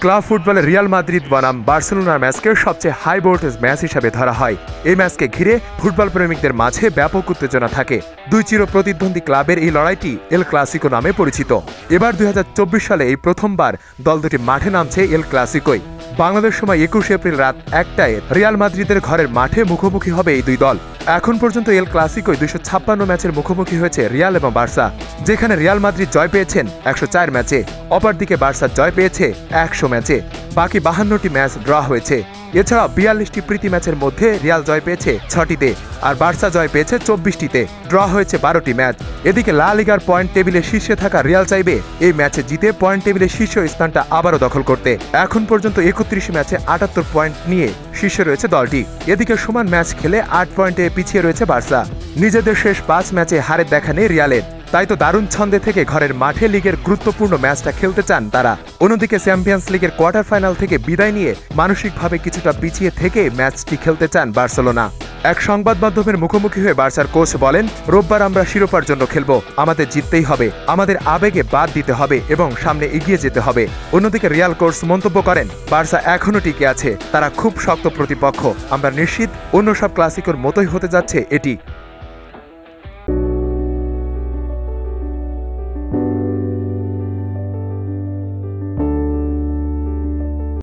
Club ফুটবলে Real Madrid বনাম বার্সেলোনার ম্যাচকে সবচেয়ে হাই ভোল্টেজ ম্যাচ হিসেবে ধরা হয়। এই ম্যাচকে ঘিরে ফুটবল প্রেমিকদের মাঝে ব্যাপক উত্তেজনা থাকে। দুই চির প্রতিদ্বন্দ্বী ক্লাবের এই লড়াইটি এল ক্লাসিকো নামে পরিচিত। এবার 2024 সালে এই প্রথমবার দল দুটি মাঠে নামছে এল ক্লাসিকোয়। বাংলাদেশ সময় 21 এপ্রিল রাত 1টায় রিয়াল মাদ্রিদের ঘরের মাঠে মুখোমুখি হবে এই দুই দল। এখন পর্যন্ত এল ক্লাসিকোয় 256 ম্যাচের মুখোমুখি হয়েছে রিয়াল এবং বার্সা, যেখানে রিয়াল মাদ্রিদ জয় পেয়েছেন 104 ম্যাচে, অপরদিকে বার্সা জয় পেয়েছে 100 ম্যাচে। বাকি 52টি ম্যাচ ড্র হয়েছে। এছাড়াও 42টি প্রীতি ম্যাচের মধ্যে রিয়াল জয় পেয়েছে 6টিতে, আর বার্সা জয় পেয়েছে 24টিতে। ড্র হয়েছে 12টি ম্যাচ। এদিকে লা লিগার পয়েন্ট টেবিলে শীর্ষে থাকা রিয়াল চাইবে এই ম্যাচে জিতে পয়েন্ট টেবিলের শীর্ষ স্থানটা আবারও দখল করতে। এখন পর্যন্ত 31 ম্যাচে 78 পয়েন্ট নিয়ে শীর্ষে রয়েছে দলটি। এদিকে সমান ম্যাচ খেলে 8 পয়েন্টে পিছিয়ে রয়েছে বার্সা। নিজেদের শেষ 5 ম্যাচে হারের দেখা নেই রিয়ালের। তাই তো দারুণ ছন্দে থেকে ঘরের মাঠে লিগের গুরুত্বপূর্ণ ম্যাচটা খেলতে চান তারা। অন্যদিকে চ্যাম্পিয়ন্স লিগের কোয়ার্টার ফাইনাল থেকে বিদায় নিয়ে মানসিকভাবে কিছুটা পিছিয়ে থেকে ম্যাচটি খেলতে চান বার্সেলোনা। এক সংবাদ মাধ্যমের মুখোমুখি হয়ে বার্সার কোচ বলেন, রোববার আমরা শিরোপার জন্য খেলব, আমাদের জিততেই হবে, আমাদের আবেগে বাদ দিতে হবে এবং সামনে এগিয়ে যেতে হবে। অন্যদিকে রিয়াল কোচ মন্তব্য করেন, বার্সা এখনও টিকে আছে, তারা খুব শক্ত প্রতিপক্ষ, আমরা নিশ্চিত অন্য সব ক্লাসিকোর মতোই হতে যাচ্ছে এটি।